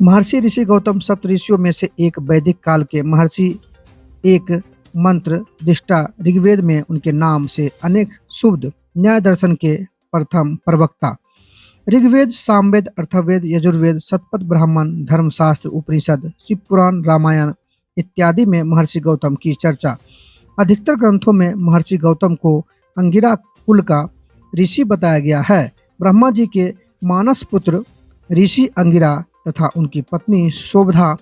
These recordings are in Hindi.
महर्षि ऋषि गौतम सप्त ऋषियों में से एक वैदिक काल के महर्षि, एक मंत्र दृष्टा, ऋग्वेद में उनके नाम से अनेक शुद्ध न्याय दर्शन के प्रथम प्रवक्ता। ऋग्वेद, सामवेद, अथर्ववेद, यजुर्वेद, शतपथ ब्राह्मण, धर्मशास्त्र, उपनिषद, शिव पुराण, रामायण इत्यादि में महर्षि गौतम की चर्चा। अधिकतर ग्रंथों में महर्षि गौतम को अंगिरा कुल का ऋषि बताया गया है। ब्रह्मा जी के मानस पुत्र ऋषि अंगिरा तथा उनकी पत्नी शोभा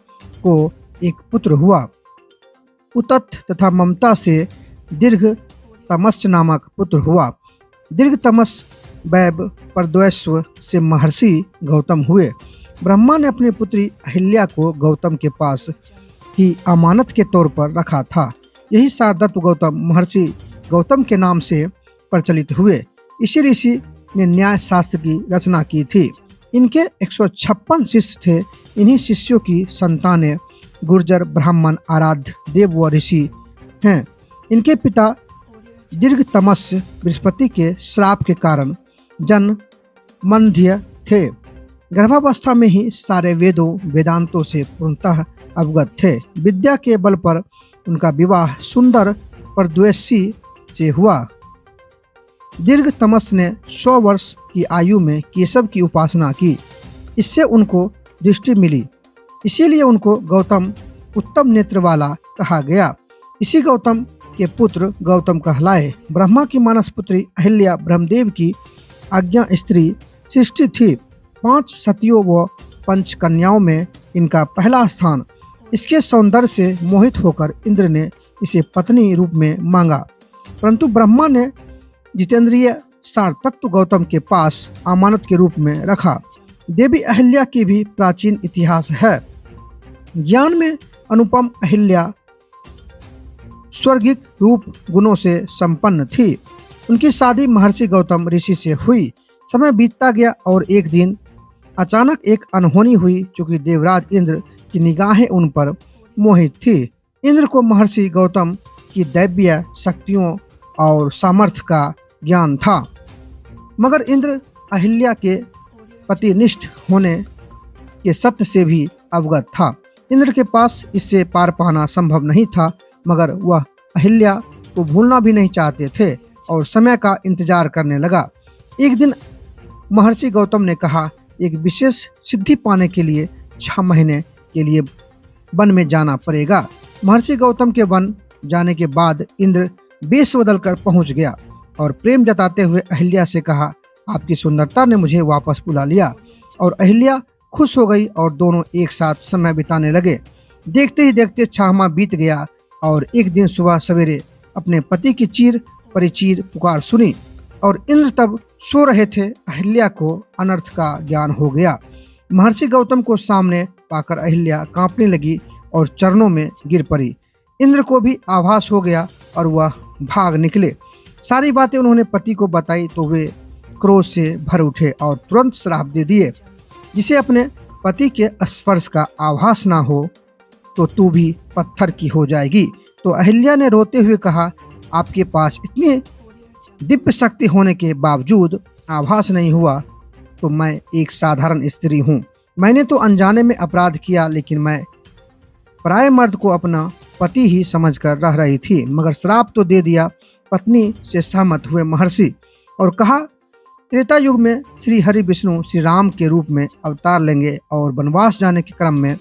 को एक पुत्र हुआ। उतत तथा ममता से दीर्घ तमस्य नामक पुत्र हुआ। दीर्घ तमस वैब परद्वैस्व से महर्षि गौतम हुए। ब्रह्मा ने अपनी पुत्री अहिल्या को गौतम के पास ही अमानत के तौर पर रखा था। यही शारदत्व गौतम महर्षि गौतम के नाम से प्रचलित हुए। इसी ऋषि ने न्याय शास्त्र की रचना की थी। इनके 156 शिष्य थे। इन्हीं शिष्यों की संतानें गुर्जर, ब्राह्मण, आराध्य देव व ऋषि हैं। इनके पिता दीर्घ तमस्य बृहस्पति के श्राप के कारण जन्मंध्य थे। गर्भावस्था में ही सारे वेदों वेदांतों से पूर्णतः अवगत थे। विद्या के बल पर उनका विवाह सुंदर परद्वैसी से हुआ। दीर्घ तमस ने 100 वर्ष की आयु में केशव की उपासना की। इससे उनको दृष्टि मिली, इसीलिए उनको गौतम उत्तम नेत्र वाला कहा गया। इसी गौतम के पुत्र गौतम कहलाए। ब्रह्मा की मानस पुत्री अहिल्या ब्रह्मदेव की आज्ञा स्त्री सृष्टि थी। 5 सतियों व 5 कन्याओं में इनका पहला स्थान। इसके सौंदर्य से मोहित होकर इंद्र ने इसे पत्नी रूप में मांगा, परंतु ब्रह्मा ने जितेंद्रिय सार तत्व गौतम के पास अमानत के रूप में रखा। देवी अहिल्या की भी प्राचीन इतिहास है। ज्ञान में अनुपम अहिल्या स्वर्गिक रूप गुणों से संपन्न थी। उनकी शादी महर्षि गौतम ऋषि से हुई। समय बीतता गया और एक दिन अचानक एक अनहोनी हुई, चूंकि देवराज इंद्र की निगाहें उन पर मोहित थी। इंद्र को महर्षि गौतम की दैवीय शक्तियों और सामर्थ्य का ज्ञान था, मगर इंद्र अहिल्या के पतिनिष्ठ होने के सत्य से भी अवगत था। इंद्र के पास इससे पार पाना संभव नहीं था, मगर वह अहिल्या को भूलना भी नहीं चाहते थे और समय का इंतजार करने लगा। एक दिन महर्षि गौतम ने कहा, एक विशेष सिद्धि पाने के लिए 6 महीने के लिए वन में जाना पड़ेगा। महर्षि गौतम के वन जाने के बाद इंद्र वेश बदल कर पहुँच गया और प्रेम जताते हुए अहिल्या से कहा, आपकी सुंदरता ने मुझे वापस बुला लिया। और अहिल्या खुश हो गई और दोनों एक साथ समय बिताने लगे। देखते ही देखते 6 माह बीत गया और एक दिन सुबह सवेरे अपने पति की चीर परिचीर पुकार सुनी और इंद्र तब सो रहे थे। अहिल्या को अनर्थ का ज्ञान हो गया। महर्षि गौतम को सामने पाकर अहिल्या कांपने लगी और चरणों में गिर पड़ी। इंद्र को भी आभास हो गया और वह भाग निकले। सारी बातें उन्होंने पति को बताई तो वे क्रोध से भर उठे और तुरंत श्राप दे दिए, जिसे अपने पति के स्पर्श का आभास ना हो तो तू भी पत्थर की हो जाएगी। तो अहिल्या ने रोते हुए कहा, आपके पास इतनी दिव्य शक्ति होने के बावजूद आभास नहीं हुआ तो मैं एक साधारण स्त्री हूँ। मैंने तो अनजाने में अपराध किया, लेकिन मैं पराये मर्द को अपना पति ही समझकर रह रही थी, मगर श्राप तो दे दिया। पत्नी से सहमत हुए महर्षि और कहा, त्रेता युग में श्री हरि विष्णु श्री राम के रूप में अवतार लेंगे और वनवास जाने के क्रम में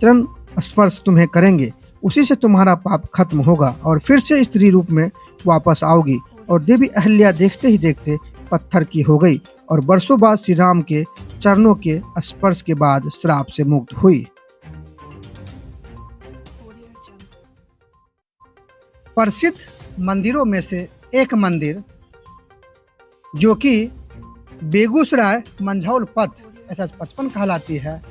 चरण स्पर्श तुम्हें करेंगे। उसी से तुम्हारा पाप खत्म होगा और फिर से स्त्री रूप में वापस आओगी। और देवी अहिल्या देखते ही देखते पत्थर की हो गई और वर्षों बाद श्री राम के चरणों के स्पर्श के बाद श्राप से मुक्त हुई। प्रसिद्ध मंदिरों में से एक मंदिर जो कि बेगूसराय मंझौल पथ SS55 कहलाती है,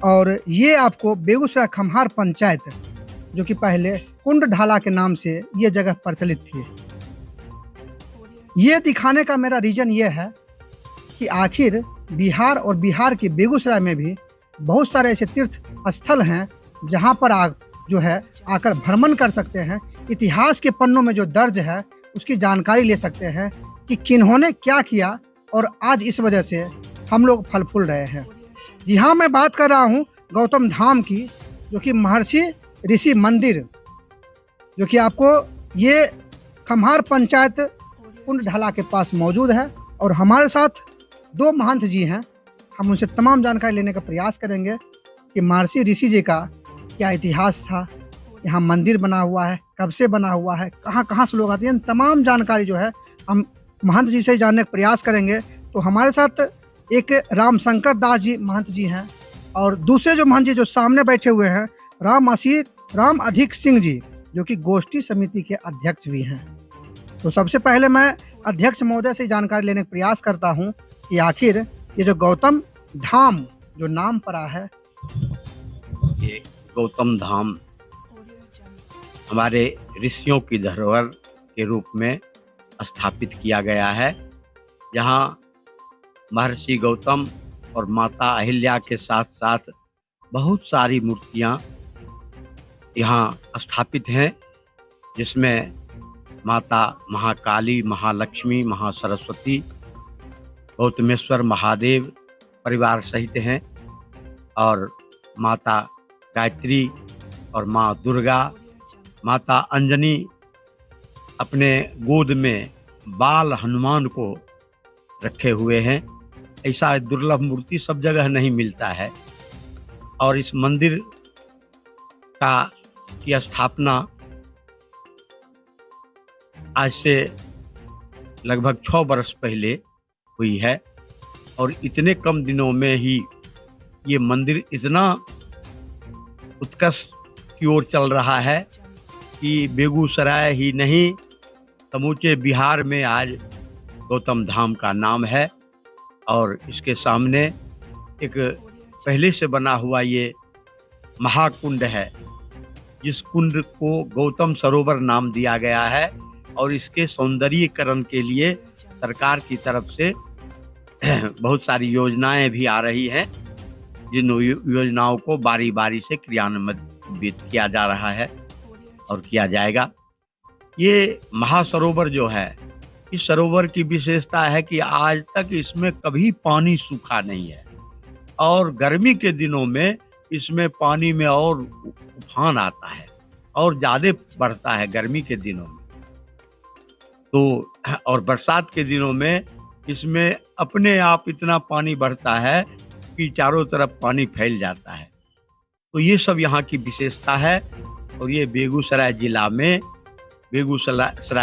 और ये आपको बेगूसराय खम्हार पंचायत, जो कि पहले कुंड ढाला के नाम से ये जगह प्रचलित थी। ये दिखाने का मेरा रीजन ये है कि आखिर बिहार और बिहार के बेगूसराय में भी बहुत सारे ऐसे तीर्थ स्थल हैं जहाँ पर आप जो है आकर भ्रमण कर सकते हैं। इतिहास के पन्नों में जो दर्ज है उसकी जानकारी ले सकते हैं कि किन्होंने क्या किया और आज इस वजह से हम लोग फल फूल रहे हैं। जी हाँ, मैं बात कर रहा हूँ गौतम धाम की, जो कि महर्षि ऋषि मंदिर, जो कि आपको ये खम्हार पंचायत कुंड ढाला के पास मौजूद है। और हमारे साथ दो महंत जी हैं, हम उनसे तमाम जानकारी लेने का प्रयास करेंगे कि महर्षि ऋषि जी का क्या इतिहास था, यहाँ मंदिर बना हुआ है, कब से बना हुआ है, कहाँ कहाँ से लोग आते हैं, तमाम जानकारी जो है हम महंत जी से जानने का प्रयास करेंगे। तो हमारे साथ एक रामशंकर दास जी महंत जी हैं, और दूसरे जो महंत जी जो सामने बैठे हुए हैं, राम अधिक सिंह जी, जो कि गोष्ठी समिति के अध्यक्ष भी हैं। तो सबसे पहले मैं अध्यक्ष महोदय से जानकारी लेने का प्रयास करता हूं कि आखिर ये जो गौतम धाम जो नाम पड़ा है, ये गौतम धाम हमारे ऋषियों की धरोहर के रूप में स्थापित किया गया है। यहाँ महर्षि गौतम और माता अहिल्या के साथ साथ बहुत सारी मूर्तियाँ यहाँ स्थापित हैं, जिसमें माता महाकाली, महालक्ष्मी, महासरस्वती, गौतमेश्वर महादेव परिवार सहित हैं, और माता गायत्री और माँ दुर्गा, माता अंजनी अपने गोद में बाल हनुमान को रखे हुए हैं। ऐसा दुर्लभ मूर्ति सब जगह नहीं मिलता है। और इस मंदिर की स्थापना आज से लगभग 6 वर्ष पहले हुई है, और इतने कम दिनों में ही ये मंदिर इतना उत्कर्ष की ओर चल रहा है कि बेगूसराय ही नहीं, समूचे बिहार में आज गौतम धाम का नाम है। और इसके सामने एक पहले से बना हुआ ये महाकुंड है, जिस कुंड को गौतम सरोवर नाम दिया गया है, और इसके सौंदर्यीकरण के लिए सरकार की तरफ से बहुत सारी योजनाएं भी आ रही हैं, जिन योजनाओं को बारी बारी से क्रियान्वित किया जा रहा है और किया जाएगा। ये महासरोवर जो है, इस सरोवर की विशेषता है कि आज तक इसमें कभी पानी सूखा नहीं है, और गर्मी के दिनों में इसमें पानी में और उफान आता है और ज़्यादा बढ़ता है गर्मी के दिनों में। तो और बरसात के दिनों में इसमें अपने आप इतना पानी बढ़ता है कि चारों तरफ पानी फैल जाता है। तो ये सब यहाँ की विशेषता है। और ये बेगूसराय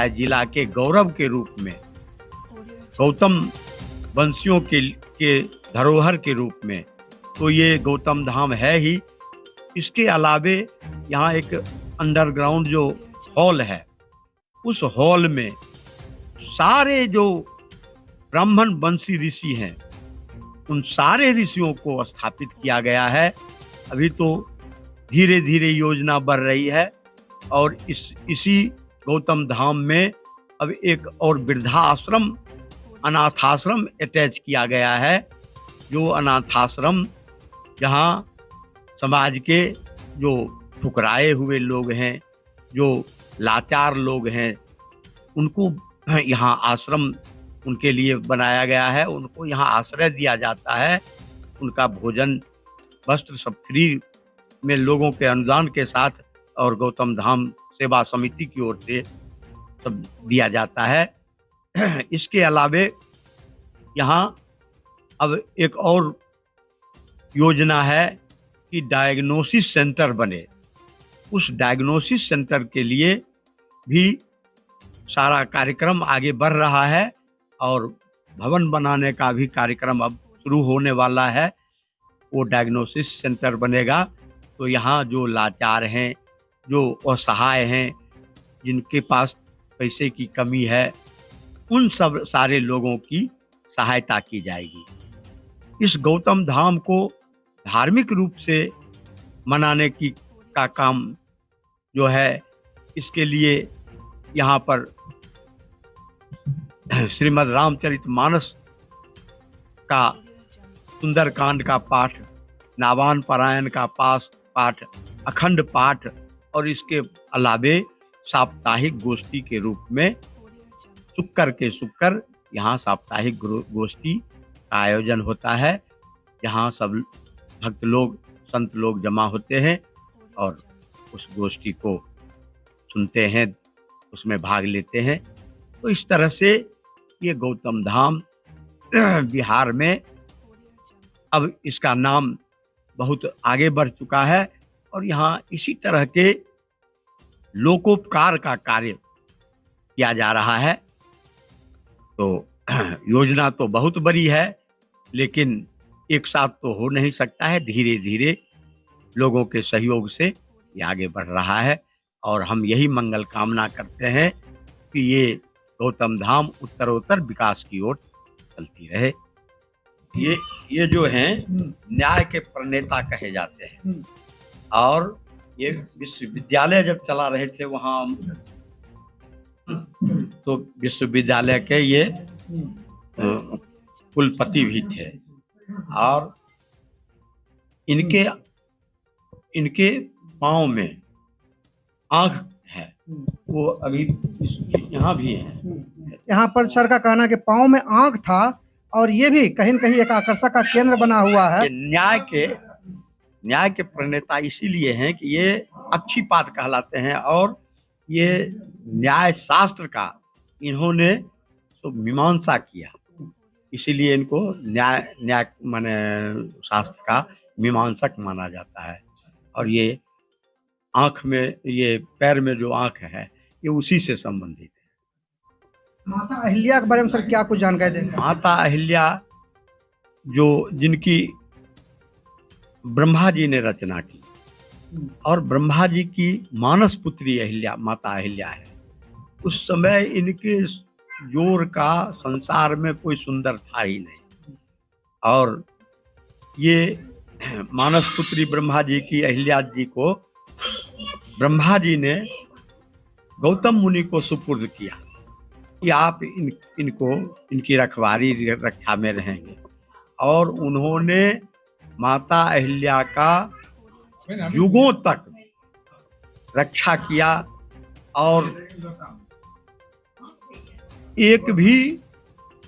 जिला के गौरव के रूप में, गौतम वंशियों के धरोहर के रूप में तो ये गौतम धाम है ही। इसके अलावे यहाँ एक अंडरग्राउंड जो हॉल है, उस हॉल में सारे जो ब्राह्मण वंशी ऋषि हैं, उन सारे ऋषियों को स्थापित किया गया है। अभी तो धीरे धीरे योजना बढ़ रही है, और इसी गौतम धाम में अब एक और वृद्धाश्रम, अनाथाश्रम अटैच किया गया है। जो अनाथाश्रम जहाँ समाज के जो ठुकराए हुए लोग हैं, जो लाचार लोग हैं, उनको यहाँ आश्रम उनके लिए बनाया गया है। उनको यहाँ आश्रय दिया जाता है। उनका भोजन, वस्त्र सब फ्री में लोगों के अनुदान के साथ, और गौतम धाम सेवा समिति की ओर से सब दिया जाता है। इसके अलावे यहाँ अब एक और योजना है कि डायग्नोसिस सेंटर बने। उस डायग्नोसिस सेंटर के लिए भी सारा कार्यक्रम आगे बढ़ रहा है, और भवन बनाने का भी कार्यक्रम अब शुरू होने वाला है। वो डायग्नोसिस सेंटर बनेगा तो यहाँ जो लाचार हैं, जो असहाय हैं, जिनके पास पैसे की कमी है, उन सब सारे लोगों की सहायता की जाएगी। इस गौतम धाम को धार्मिक रूप से मनाने का काम जो है, इसके लिए यहाँ पर श्रीमद् रामचरितमानस का सुंदरकांड का पाठ, नावान पारायण का पाठ, अखंड पाठ, और इसके अलावे साप्ताहिक गोष्ठी के रूप में शुक्र यहाँ साप्ताहिक गोष्ठी का आयोजन होता है, जहाँ सब भक्त लोग संत लोग जमा होते हैं और उस गोष्ठी को सुनते हैं, उसमें भाग लेते हैं। तो इस तरह से ये गौतम धाम बिहार में अब इसका नाम बहुत आगे बढ़ चुका है और यहाँ इसी तरह के लोकोपकार का कार्य किया जा रहा है। तो योजना तो बहुत बड़ी है, लेकिन एक साथ तो हो नहीं सकता है। धीरे धीरे लोगों के सहयोग से ये आगे बढ़ रहा है और हम यही मंगल कामना करते हैं कि ये गौतम धाम उत्तरोत्तर विकास की ओर चलती रहे। ये जो हैं न्याय के प्रणेता कहे जाते हैं और ये विश्वविद्यालय जब चला रहे थे वहाँ, तो विश्वविद्यालय के ये कुलपति भी थे और इनके पाँव में आँख है, वो अभी यहाँ भी है। यहाँ पर सर का कहना कि पाँव में आँख था और ये भी कहीं न कहीं एक आकर्षण का केंद्र बना हुआ है। ये न्याय के प्रणेता इसीलिए हैं कि ये अक्षिपाद कहलाते हैं और ये न्याय शास्त्र का इन्होंने तो मीमांसा किया, इसीलिए इनको न्याय माने शास्त्र का मीमांसक माना जाता है। और ये आँख में, ये पैर में जो आँख है, ये उसी से संबंधित है। माता अहिल्या के बारे में सर क्या कुछ जानकारी देंगे? माता अहिल्या जिनकी ब्रह्मा जी ने रचना की और ब्रह्मा जी की मानस पुत्री अहिल्या, माता अहिल्या है। उस समय इनके जोर का संसार में कोई सुंदर था ही नहीं और ये मानस पुत्री ब्रह्मा जी की अहिल्या जी को ब्रह्मा जी ने गौतम मुनि को सुपुर्द किया कि आप इनकी रखवारी रक्षा में रहेंगे और उन्होंने माता अहिल्या का युगों तक रक्षा किया और एक भी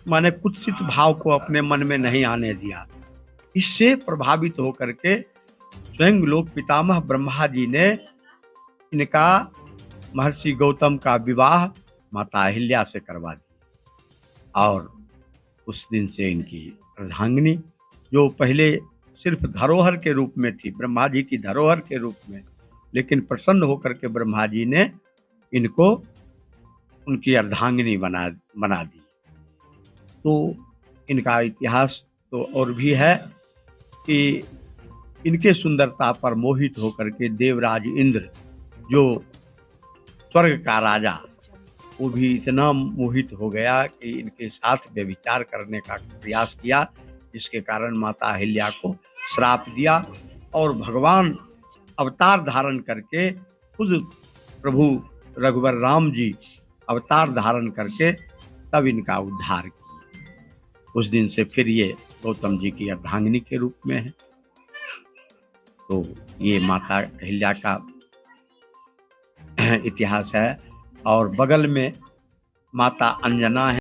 माने कुत्सित भाव को अपने मन में नहीं आने दिया। इससे प्रभावित होकर के स्वयं लोक पितामह ब्रह्मा जी ने इनका महर्षि गौतम का विवाह माता अहिल्या से करवा दिया और उस दिन से इनकी अर्धांगिनी, जो पहले सिर्फ धरोहर के रूप में थी, ब्रह्मा जी की धरोहर के रूप में, लेकिन प्रसन्न होकर के ब्रह्मा जी ने इनको उनकी अर्धांगिनी बना दी। तो इनका इतिहास तो और भी है कि इनके सुंदरता पर मोहित होकर के देवराज इंद्र, जो स्वर्ग का राजा, वो भी इतना मोहित हो गया कि इनके साथ व्यभिचार करने का प्रयास किया, जिसके कारण माता अहिल्या को श्राप दिया और भगवान अवतार धारण करके खुद प्रभु रघुवर राम जी अवतार धारण करके तब इनका उद्धार किया। उस दिन से फिर ये गौतम जी की अर्धांगिनी के रूप में है। तो ये माता अहिल्या का इतिहास है और बगल में माता अंजना है।